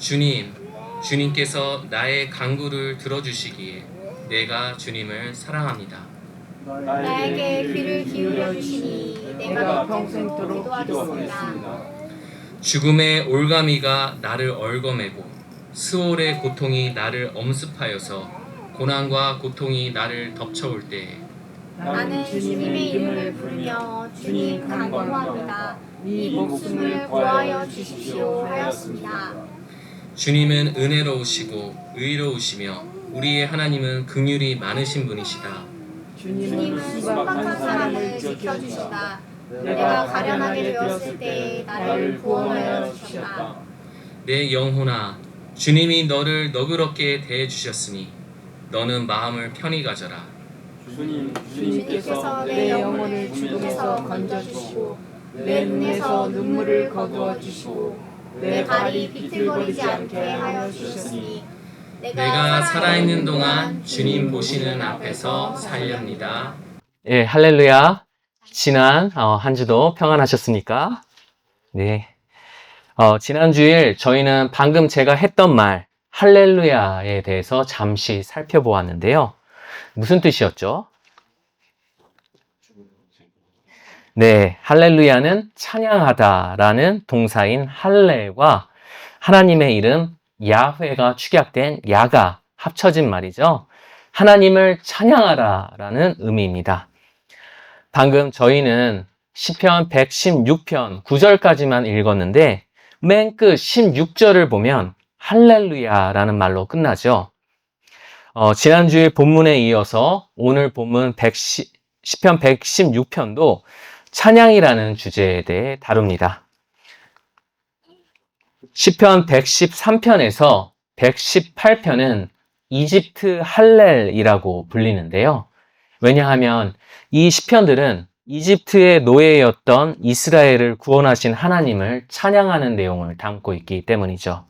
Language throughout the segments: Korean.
주님, 주님께서 나의 간구를 들어주시기에 내가 주님을 사랑합니다. 나에게 귀를 기울여 주시니 내가 평생토록 기도하겠습니다. 죽음의 올가미가 나를 얽어매고 스올의 고통이 나를 엄습하여서 고난과 고통이 나를 덮쳐올 때에 나는 주님의 이름을 부르며 주님 간구합니다. 이 목숨을 구하여 주십시오 하였습니다. 주님은 은혜로우시고 의로우시며 우리의 하나님은 긍휼이 많으신 분이시다. 주님은 순박한 사람을 지켜주시다. 내가 가련하게 되었을 때 나를 구원하여 주셨다. 내 영혼아, 주님이 너를 너그럽게 대해주셨으니 너는 마음을 편히 가져라. 주님께서 내 영혼을 죽음에서 건져주시고 내 눈에서 눈물을 거두어 주시고 내 발이 비틀거리지 않게 하여 주셨으니 내가 살아있는 동안 주님 보시는 앞에서 살렵니다. 예, 할렐루야. 지난 한 주도 평안하셨습니까? 네. 지난 주일 저희는 방금 제가 했던 말 할렐루야에 대해서 잠시 살펴보았는데요. 무슨 뜻이었죠? 네, 할렐루야는 찬양하다라는 동사인 할레와 하나님의 이름 야훼가 축약된 야가 합쳐진 말이죠. 하나님을 찬양하라라는 의미입니다. 방금 저희는 시편 116편 9절까지만 읽었는데 맨 끝 16절을 보면 할렐루야라는 말로 끝나죠. 지난주에 본문에 이어서 오늘 본문 시편 116편도 찬양이라는 주제에 대해 다룹니다. 시편 113편에서 118편은 이집트 할렐이라고 불리는데요. 왜냐하면 이 시편들은 이집트의 노예였던 이스라엘을 구원하신 하나님을 찬양하는 내용을 담고 있기 때문이죠.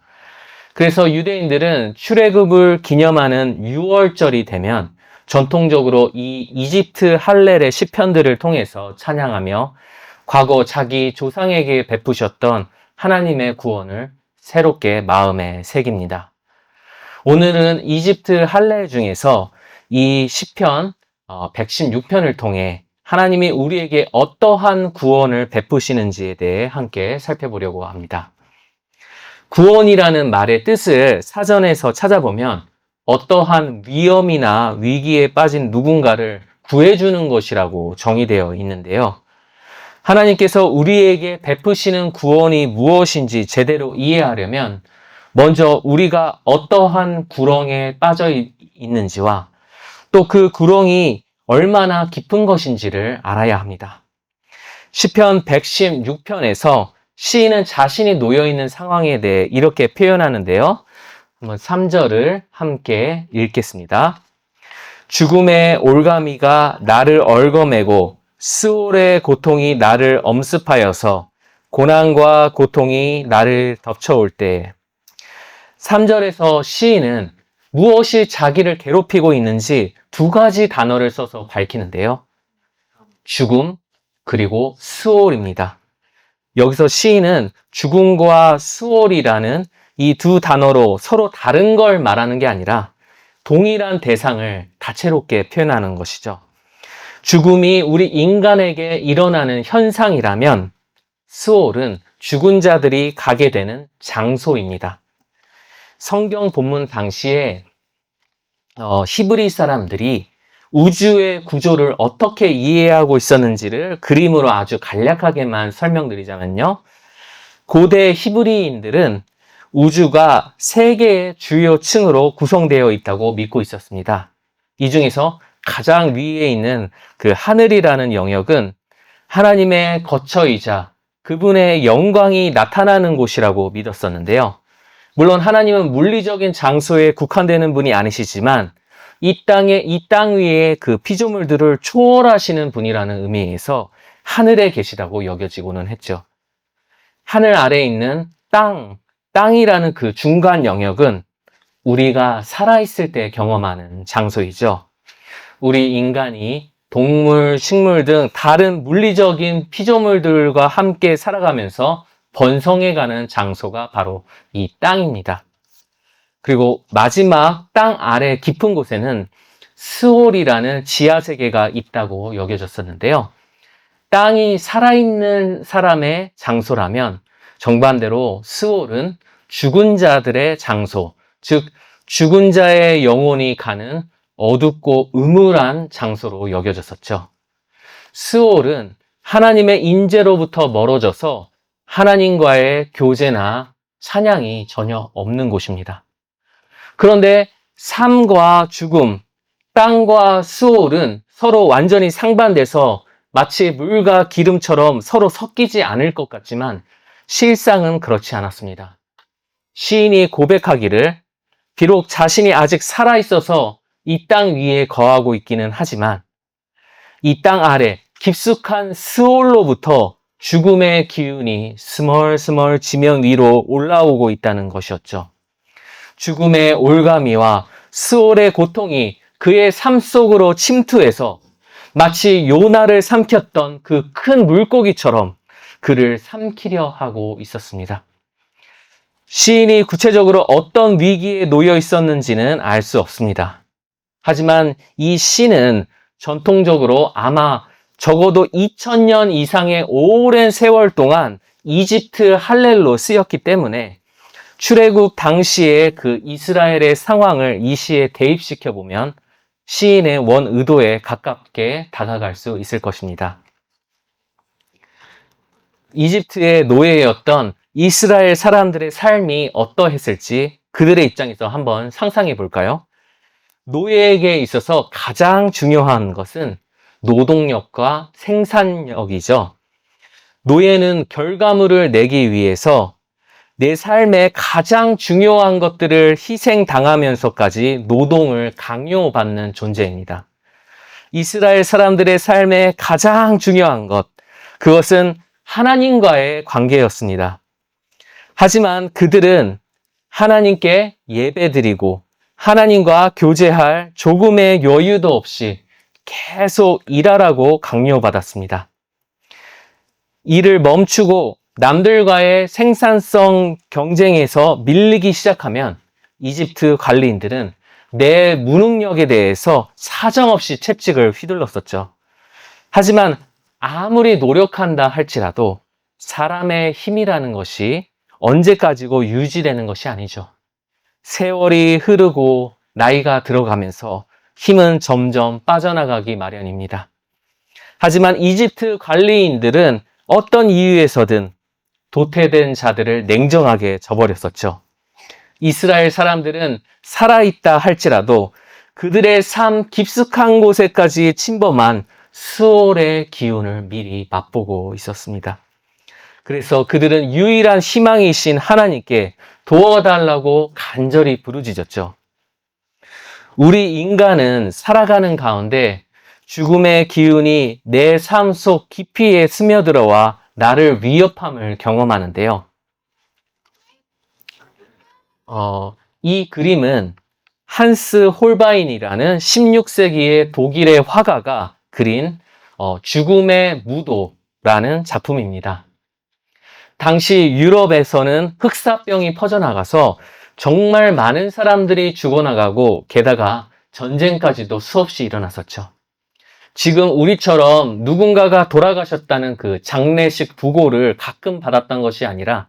그래서 유대인들은 출애굽을 기념하는 6월절이 되면 전통적으로 이 이집트 할렐의 시편들을 통해서 찬양하며 과거 자기 조상에게 베푸셨던 하나님의 구원을 새롭게 마음에 새깁니다. 오늘은 이집트 할렐 중에서 이 시편 116편을 통해 하나님이 우리에게 어떠한 구원을 베푸시는지에 대해 함께 살펴보려고 합니다. 구원이라는 말의 뜻을 사전에서 찾아보면 어떠한 위험이나 위기에 빠진 누군가를 구해주는 것이라고 정의되어 있는데요. 하나님께서 우리에게 베푸시는 구원이 무엇인지 제대로 이해하려면 먼저 우리가 어떠한 구렁에 빠져 있는지와 또 그 구렁이 얼마나 깊은 것인지를 알아야 합니다. 시편 116편에서 시인은 자신이 놓여있는 상황에 대해 이렇게 표현하는데요. 한번 3절을 함께 읽겠습니다. 죽음의 올가미가 나를 얽어매고 스올의 고통이 나를 엄습하여서 고난과 고통이 나를 덮쳐올 때 3절에서 시인은 무엇이 자기를 괴롭히고 있는지 두 가지 단어를 써서 밝히는데요. 죽음 그리고 스올입니다. 여기서 시인은 죽음과 스올이라는 이 두 단어로 서로 다른 걸 말하는 게 아니라 동일한 대상을 다채롭게 표현하는 것이죠. 죽음이 우리 인간에게 일어나는 현상이라면 스올은 죽은 자들이 가게 되는 장소입니다. 성경 본문 당시에 히브리 사람들이 우주의 구조를 어떻게 이해하고 있었는지를 그림으로 아주 간략하게만 설명드리자면요. 고대 히브리인들은 우주가 세 개의 주요 층으로 구성되어 있다고 믿고 있었습니다. 이 중에서 가장 위에 있는 그 하늘이라는 영역은 하나님의 거처이자 그분의 영광이 나타나는 곳이라고 믿었었는데요. 물론 하나님은 물리적인 장소에 국한되는 분이 아니시지만 이 땅 위에 그 피조물들을 초월하시는 분이라는 의미에서 하늘에 계시다고 여겨지고는 했죠. 하늘 아래에 있는 땅이라는 그 중간 영역은 우리가 살아있을 때 경험하는 장소이죠. 우리 인간이 동물, 식물 등 다른 물리적인 피조물들과 함께 살아가면서 번성해가는 장소가 바로 이 땅입니다. 그리고 마지막 땅 아래 깊은 곳에는 스올이라는 지하세계가 있다고 여겨졌었는데요. 땅이 살아있는 사람의 장소라면 정반대로 스올은 죽은 자들의 장소, 즉 죽은 자의 영혼이 가는 어둡고 음울한 장소로 여겨졌었죠. 스올은 하나님의 인재로부터 멀어져서 하나님과의 교제나 찬양이 전혀 없는 곳입니다. 그런데 삶과 죽음, 땅과 스올은 서로 완전히 상반돼서 마치 물과 기름처럼 서로 섞이지 않을 것 같지만 실상은 그렇지 않았습니다. 시인이 고백하기를 비록 자신이 아직 살아있어서 이 땅 위에 거하고 있기는 하지만 이 땅 아래 깊숙한 스올로부터 죽음의 기운이 스멀스멀 지면 위로 올라오고 있다는 것이었죠. 죽음의 올가미와 스올의 고통이 그의 삶 속으로 침투해서 마치 요나를 삼켰던 그 큰 물고기처럼 그를 삼키려 하고 있었습니다. 시인이 구체적으로 어떤 위기에 놓여 있었는지는 알 수 없습니다. 하지만 이 시는 전통적으로 아마 적어도 2000년 이상의 오랜 세월 동안 이집트 할렐로 쓰였기 때문에 출애굽 당시의 그 이스라엘의 상황을 이 시에 대입시켜 보면 시인의 원 의도에 가깝게 다가갈 수 있을 것입니다. 이집트의 노예였던 이스라엘 사람들의 삶이 어떠했을지 그들의 입장에서 한번 상상해 볼까요? 노예에게 있어서 가장 중요한 것은 노동력과 생산력이죠. 노예는 결과물을 내기 위해서 내 삶에 가장 중요한 것들을 희생당하면서까지 노동을 강요받는 존재입니다. 이스라엘 사람들의 삶에 가장 중요한 것, 그것은 하나님과의 관계였습니다. 하지만 그들은 하나님께 예배드리고 하나님과 교제할 조금의 여유도 없이 계속 일하라고 강요받았습니다. 일을 멈추고 남들과의 생산성 경쟁에서 밀리기 시작하면 이집트 관리인들은 내 무능력에 대해서 사정없이 채찍을 휘둘렀었죠. 하지만 아무리 노력한다 할지라도 사람의 힘이라는 것이 언제까지고 유지되는 것이 아니죠. 세월이 흐르고 나이가 들어가면서 힘은 점점 빠져나가기 마련입니다. 하지만 이집트 관리인들은 어떤 이유에서든 도태된 자들을 냉정하게 저버렸었죠. 이스라엘 사람들은 살아있다 할지라도 그들의 삶 깊숙한 곳에까지 침범한 스올의 기운을 미리 맛보고 있었습니다. 그래서 그들은 유일한 희망이신 하나님께 도와달라고 간절히 부르짖었죠. 우리 인간은 살아가는 가운데 죽음의 기운이 내 삶 속 깊이에 스며들어와 나를 위협함을 경험하는데요. 이 그림은 한스 홀바인이라는 16세기의 독일의 화가가 그린 죽음의 무도라는 작품입니다. 당시 유럽에서는 흑사병이 퍼져나가서 정말 많은 사람들이 죽어나가고 게다가 전쟁까지도 수없이 일어났었죠. 지금 우리처럼 누군가가 돌아가셨다는 그 장례식 부고를 가끔 받았던 것이 아니라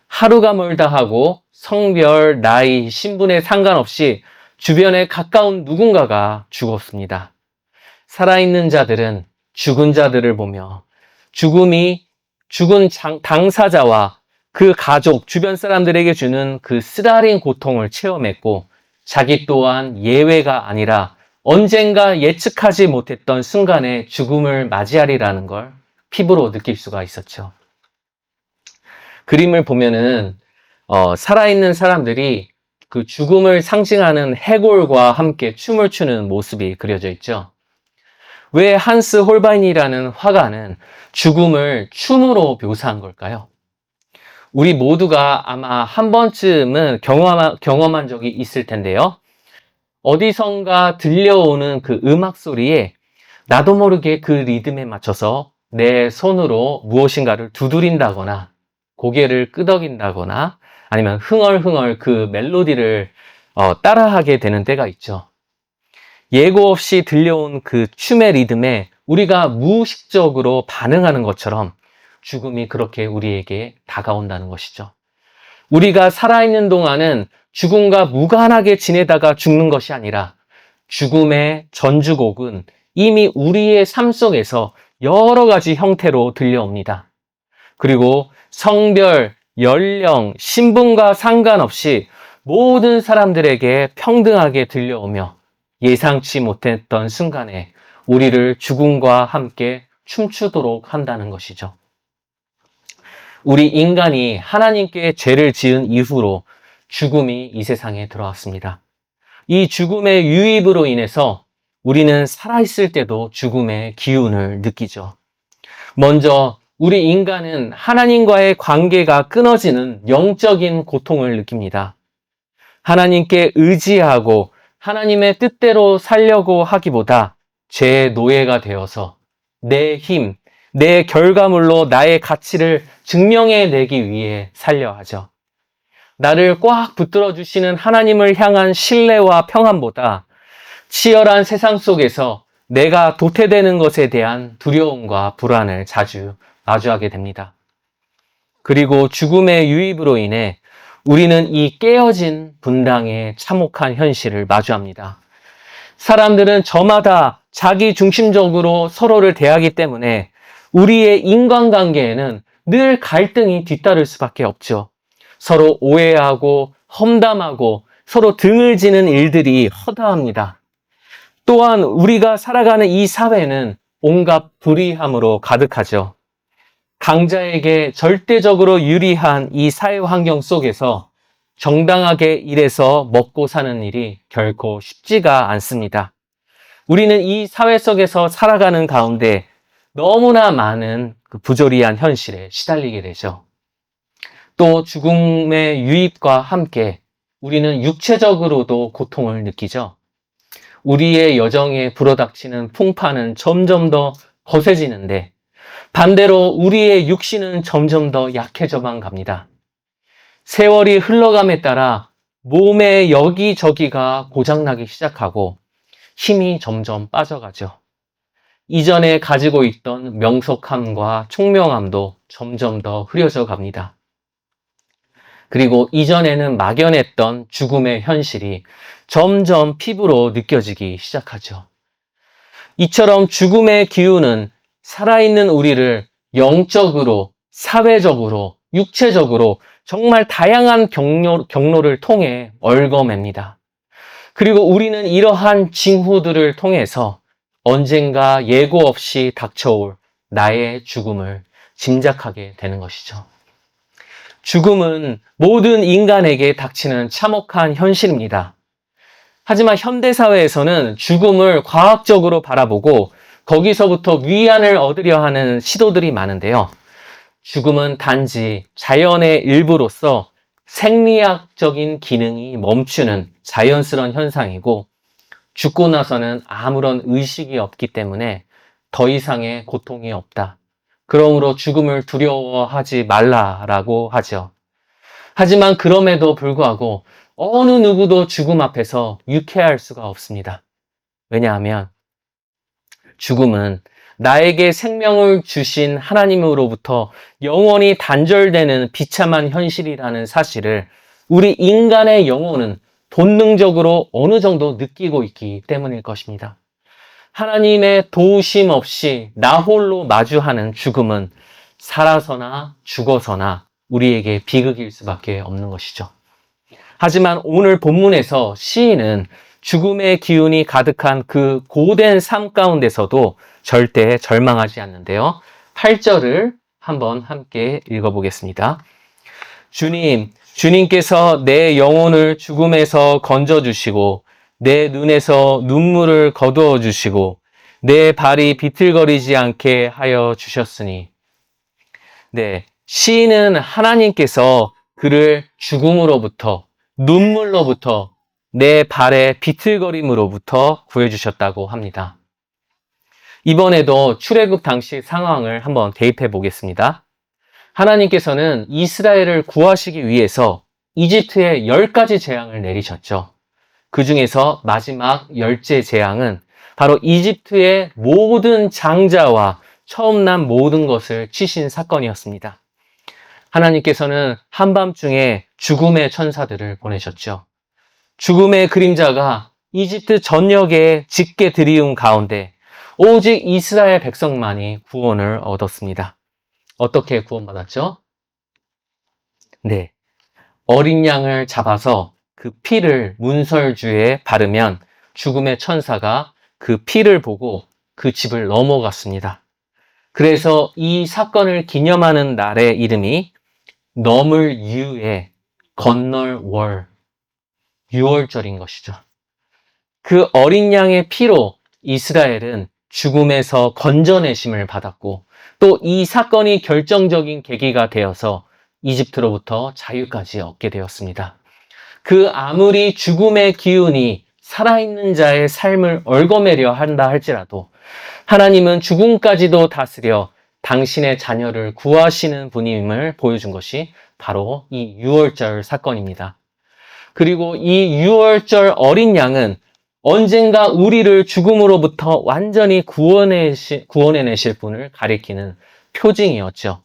하루가 멀다 하고 성별, 나이, 신분에 상관없이 주변에 가까운 누군가가 죽었습니다. 살아있는 자들은 죽은 자들을 보며 죽음이 죽은 당사자와 그 가족, 주변 사람들에게 주는 그 쓰라린 고통을 체험했고 자기 또한 예외가 아니라 언젠가 예측하지 못했던 순간에 죽음을 맞이하리라는 걸 피부로 느낄 수가 있었죠. 그림을 보면은 살아있는 사람들이 그 죽음을 상징하는 해골과 함께 춤을 추는 모습이 그려져 있죠. 왜 한스 홀바인이라는 화가는 죽음을 춤으로 묘사한 걸까요? 우리 모두가 아마 한 번쯤은 경험한 적이 있을 텐데요. 어디선가 들려오는 그 음악 소리에 나도 모르게 그 리듬에 맞춰서 내 손으로 무엇인가를 두드린다거나 고개를 끄덕인다거나 아니면 흥얼흥얼 그 멜로디를 따라하게 되는 때가 있죠. 예고 없이 들려온 그 춤의 리듬에 우리가 무의식적으로 반응하는 것처럼 죽음이 그렇게 우리에게 다가온다는 것이죠. 우리가 살아있는 동안은 죽음과 무관하게 지내다가 죽는 것이 아니라 죽음의 전주곡은 이미 우리의 삶 속에서 여러 가지 형태로 들려옵니다. 그리고 성별, 연령, 신분과 상관없이 모든 사람들에게 평등하게 들려오며 예상치 못했던 순간에 우리를 죽음과 함께 춤추도록 한다는 것이죠. 우리 인간이 하나님께 죄를 지은 이후로 죽음이 이 세상에 들어왔습니다. 이 죽음의 유입으로 인해서 우리는 살아있을 때도 죽음의 기운을 느끼죠. 먼저 우리 인간은 하나님과의 관계가 끊어지는 영적인 고통을 느낍니다. 하나님께 의지하고 하나님의 뜻대로 살려고 하기보다 죄의 노예가 되어서 내 힘, 내 결과물로 나의 가치를 증명해내기 위해 살려 하죠. 나를 꽉 붙들어 주시는 하나님을 향한 신뢰와 평안보다 치열한 세상 속에서 내가 도태되는 것에 대한 두려움과 불안을 자주 마주하게 됩니다. 그리고 죽음의 유입으로 인해 우리는 이 깨어진 분당의 참혹한 현실을 마주합니다. 사람들은 저마다 자기 중심적으로 서로를 대하기 때문에 우리의 인간관계에는 늘 갈등이 뒤따를 수밖에 없죠. 서로 오해하고 험담하고 서로 등을 지는 일들이 허다합니다. 또한 우리가 살아가는 이 사회는 온갖 불의함으로 가득하죠. 강자에게 절대적으로 유리한 이 사회 환경 속에서 정당하게 일해서 먹고 사는 일이 결코 쉽지가 않습니다. 우리는 이 사회 속에서 살아가는 가운데 너무나 많은 부조리한 현실에 시달리게 되죠. 또 죽음의 유입과 함께 우리는 육체적으로도 고통을 느끼죠. 우리의 여정에 불어닥치는 풍파는 점점 더 거세지는데 반대로 우리의 육신은 점점 더 약해져만 갑니다. 세월이 흘러감에 따라 몸의 여기저기가 고장나기 시작하고 힘이 점점 빠져가죠. 이전에 가지고 있던 명석함과 총명함도 점점 더 흐려져 갑니다. 그리고 이전에는 막연했던 죽음의 현실이 점점 피부로 느껴지기 시작하죠. 이처럼 죽음의 기운은 살아있는 우리를 영적으로, 사회적으로, 육체적으로 정말 다양한 경로를 통해 얽어맵니다. 그리고 우리는 이러한 징후들을 통해서 언젠가 예고 없이 닥쳐올 나의 죽음을 짐작하게 되는 것이죠. 죽음은 모든 인간에게 닥치는 참혹한 현실입니다. 하지만 현대사회에서는 죽음을 과학적으로 바라보고 거기서부터 위안을 얻으려 하는 시도들이 많은데요. 죽음은 단지 자연의 일부로서 생리학적인 기능이 멈추는 자연스러운 현상이고 죽고 나서는 아무런 의식이 없기 때문에 더 이상의 고통이 없다. 그러므로 죽음을 두려워하지 말라라고 하죠. 하지만 그럼에도 불구하고 어느 누구도 죽음 앞에서 유쾌할 수가 없습니다. 왜냐하면 죽음은 나에게 생명을 주신 하나님으로부터 영원히 단절되는 비참한 현실이라는 사실을 우리 인간의 영혼은 본능적으로 어느 정도 느끼고 있기 때문일 것입니다. 하나님의 도우심 없이 나 홀로 마주하는 죽음은 살아서나 죽어서나 우리에게 비극일 수밖에 없는 것이죠. 하지만 오늘 본문에서 시인은 죽음의 기운이 가득한 그 고된 삶 가운데서도 절대 절망하지 않는데요. 8절을 한번 함께 읽어보겠습니다. 주님께서 내 영혼을 죽음에서 건져주시고 내 눈에서 눈물을 거두어 주시고 내 발이 비틀거리지 않게 하여 주셨으니. 네, 시인은 하나님께서 그를 죽음으로부터, 눈물로부터, 내 발의 비틀거림으로부터 구해주셨다고 합니다. 이번에도 출애굽 당시 상황을 한번 대입해 보겠습니다. 하나님께서는 이스라엘을 구하시기 위해서 이집트에 10가지 재앙을 내리셨죠. 그 중에서 마지막 10째 재앙은 바로 이집트의 모든 장자와 처음 난 모든 것을 치신 사건이었습니다. 하나님께서는 한밤중에 죽음의 천사들을 보내셨죠. 죽음의 그림자가 이집트 전역에 짙게 들이운 가운데 오직 이스라엘 백성만이 구원을 얻었습니다. 어떻게 구원받았죠? 네, 어린 양을 잡아서 그 피를 문설주에 바르면 죽음의 천사가 그 피를 보고 그 집을 넘어갔습니다. 그래서 이 사건을 기념하는 날의 이름이 넘을 유의 건널 월, 6월절인 것이죠. 그 어린 양의 피로 이스라엘은 죽음에서 건져내심을 받았고 또 이 사건이 결정적인 계기가 되어서 이집트로부터 자유까지 얻게 되었습니다. 그 아무리 죽음의 기운이 살아있는 자의 삶을 얽어매려 한다 할지라도 하나님은 죽음까지도 다스려 당신의 자녀를 구하시는 분임을 보여준 것이 바로 이 6월절 사건입니다. 그리고 이 6월절 어린 양은 언젠가 우리를 죽음으로부터 완전히 구원해내실 분을 가리키는 표징이었죠.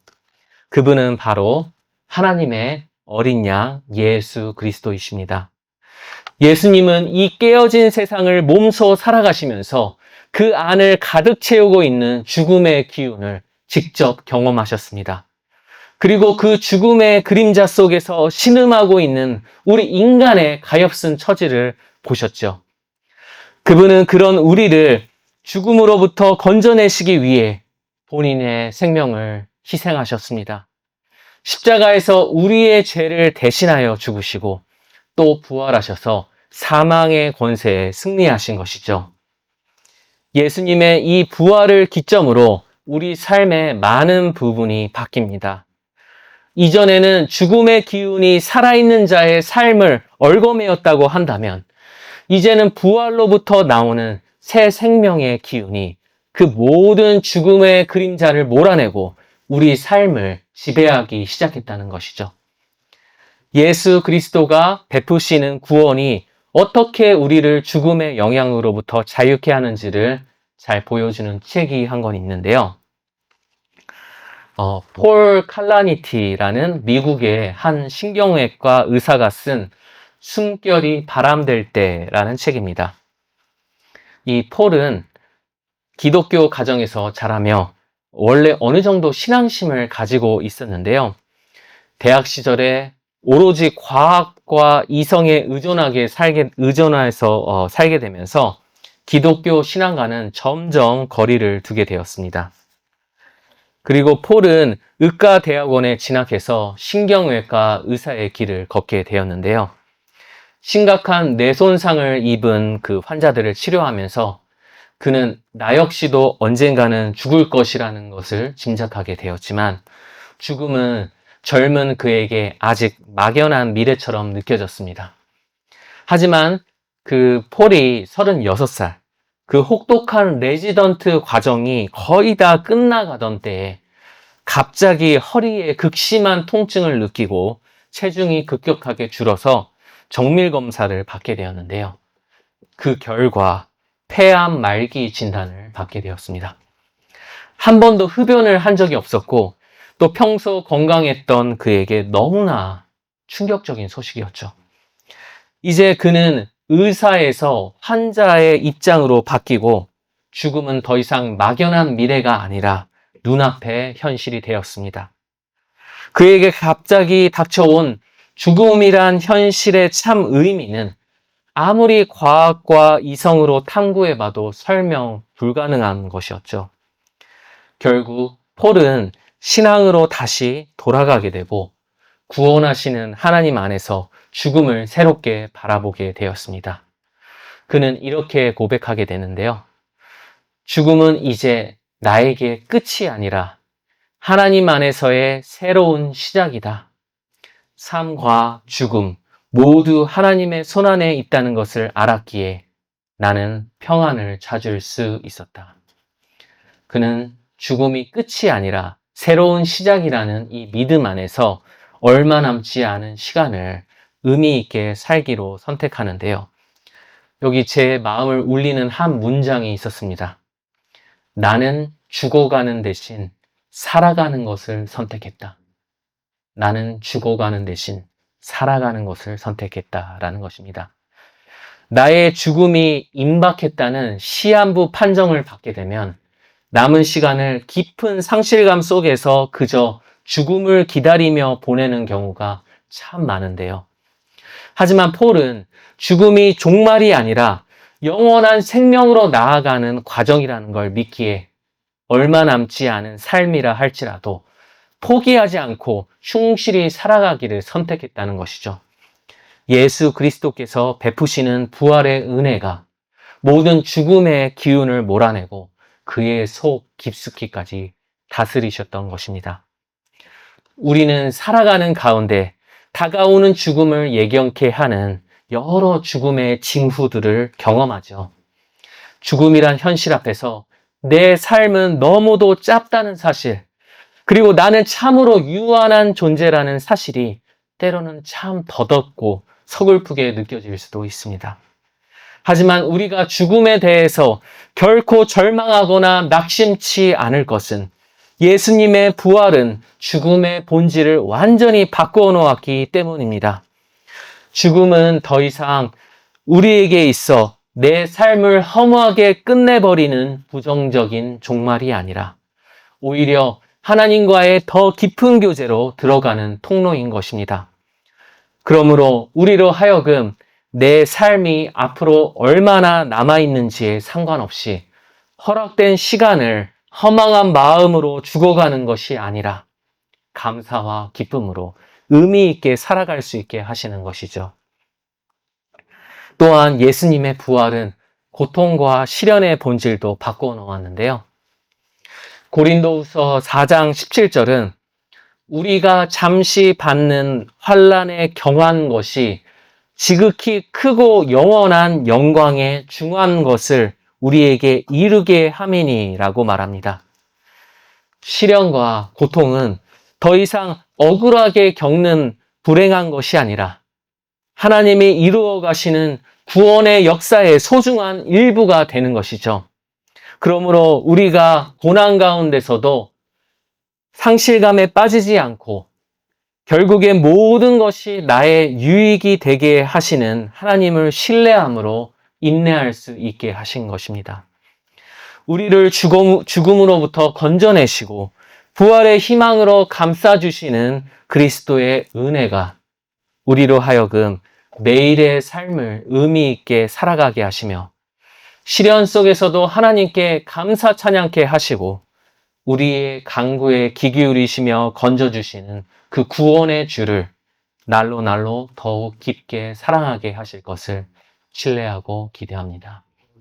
그분은 바로 하나님의 어린 양 예수 그리스도이십니다. 예수님은 이 깨어진 세상을 몸소 살아가시면서 그 안을 가득 채우고 있는 죽음의 기운을 직접 경험하셨습니다. 그리고 그 죽음의 그림자 속에서 신음하고 있는 우리 인간의 가엾은 처지를 보셨죠. 그분은 그런 우리를 죽음으로부터 건져내시기 위해 본인의 생명을 희생하셨습니다. 십자가에서 우리의 죄를 대신하여 죽으시고 또 부활하셔서 사망의 권세에 승리하신 것이죠. 예수님의 이 부활을 기점으로 우리 삶의 많은 부분이 바뀝니다. 이전에는 죽음의 기운이 살아있는 자의 삶을 얽어매었다고 한다면 이제는 부활로부터 나오는 새 생명의 기운이 그 모든 죽음의 그림자를 몰아내고 우리 삶을 지배하기 시작했다는 것이죠. 예수 그리스도가 베푸시는 구원이 어떻게 우리를 죽음의 영향으로부터 자유케 하는지를 잘 보여주는 책이 한 권 있는데요. 폴 칼라니티라는 미국의 한 신경외과 의사가 쓴 숨결이 바람될 때라는 책입니다. 이 폴은 기독교 가정에서 자라며 원래 어느 정도 신앙심을 가지고 있었는데요. 대학 시절에 오로지 과학과 이성에 의존해서 살게 되면서 기독교 신앙과는 점점 거리를 두게 되었습니다. 그리고 폴은 의과대학원에 진학해서 신경외과 의사의 길을 걷게 되었는데요. 심각한 뇌손상을 입은 그 환자들을 치료하면서 그는 나 역시도 언젠가는 죽을 것이라는 것을 짐작하게 되었지만 죽음은 젊은 그에게 아직 막연한 미래처럼 느껴졌습니다. 하지만 그 폴이 36살, 그 혹독한 레지던트 과정이 거의 다 끝나가던 때에 갑자기 허리에 극심한 통증을 느끼고 체중이 급격하게 줄어서 정밀 검사를 받게 되었는데요. 그 결과 폐암 말기 진단을 받게 되었습니다. 한 번도 흡연을 한 적이 없었고 또 평소 건강했던 그에게 너무나 충격적인 소식이었죠. 이제 그는 의사에서 환자의 입장으로 바뀌고 죽음은 더 이상 막연한 미래가 아니라 눈앞의 현실이 되었습니다. 그에게 갑자기 닥쳐온 죽음이란 현실의 참 의미는 아무리 과학과 이성으로 탐구해봐도 설명 불가능한 것이었죠. 결국 폴은 신앙으로 다시 돌아가게 되고 구원하시는 하나님 안에서 죽음을 새롭게 바라보게 되었습니다. 그는 이렇게 고백하게 되는데요. 죽음은 이제 나에게 끝이 아니라 하나님 안에서의 새로운 시작이다. 삶과 죽음 모두 하나님의 손안에 있다는 것을 알았기에 나는 평안을 찾을 수 있었다. 그는 죽음이 끝이 아니라 새로운 시작이라는 이 믿음 안에서 얼마 남지 않은 시간을 의미 있게 살기로 선택하는데요. 여기 제 마음을 울리는 한 문장이 있었습니다. 나는 죽어가는 대신 살아가는 것을 선택했다. 나는 죽어가는 대신 살아가는 것을 선택했다라는 것입니다. 나의 죽음이 임박했다는 시한부 판정을 받게 되면 남은 시간을 깊은 상실감 속에서 그저 죽음을 기다리며 보내는 경우가 참 많은데요. 하지만 폴은 죽음이 종말이 아니라 영원한 생명으로 나아가는 과정이라는 걸 믿기에 얼마 남지 않은 삶이라 할지라도 포기하지 않고 충실히 살아가기를 선택했다는 것이죠. 예수 그리스도께서 베푸시는 부활의 은혜가 모든 죽음의 기운을 몰아내고 그의 속 깊숙이까지 다스리셨던 것입니다. 우리는 살아가는 가운데 다가오는 죽음을 예견케 하는 여러 죽음의 징후들을 경험하죠. 죽음이란 현실 앞에서 내 삶은 너무도 짧다는 사실, 그리고 나는 참으로 유한한 존재라는 사실이 때로는 참 더덥고 서글프게 느껴질 수도 있습니다. 하지만 우리가 죽음에 대해서 결코 절망하거나 낙심치 않을 것은 예수님의 부활은 죽음의 본질을 완전히 바꾸어 놓았기 때문입니다. 죽음은 더 이상 우리에게 있어 내 삶을 허무하게 끝내버리는 부정적인 종말이 아니라 오히려 하나님과의 더 깊은 교제로 들어가는 통로인 것입니다. 그러므로 우리로 하여금 내 삶이 앞으로 얼마나 남아있는지에 상관없이 허락된 시간을 허망한 마음으로 죽어가는 것이 아니라 감사와 기쁨으로 의미 있게 살아갈 수 있게 하시는 것이죠. 또한 예수님의 부활은 고통과 시련의 본질도 바꾸어 놓았는데요. 고린도후서 4장 17절은 우리가 잠시 받는 환난에 경한 것이 지극히 크고 영원한 영광에 중한 것을 우리에게 이루게 함이니라고 말합니다. 시련과 고통은 더 이상 억울하게 겪는 불행한 것이 아니라 하나님이 이루어 가시는 구원의 역사의 소중한 일부가 되는 것이죠. 그러므로 우리가 고난 가운데서도 상실감에 빠지지 않고 결국에 모든 것이 나의 유익이 되게 하시는 하나님을 신뢰함으로 인내할 수 있게 하신 것입니다. 우리를 죽음으로부터 건져내시고 부활의 희망으로 감싸주시는 그리스도의 은혜가 우리로 하여금 매일의 삶을 의미 있게 살아가게 하시며 시련 속에서도 하나님께 감사 찬양케 하시고 우리의 간구에 귀 기울이시며 건져주시는 그 구원의 주를 날로 더욱 깊게 사랑하게 하실 것을 신뢰하고 기대합니다.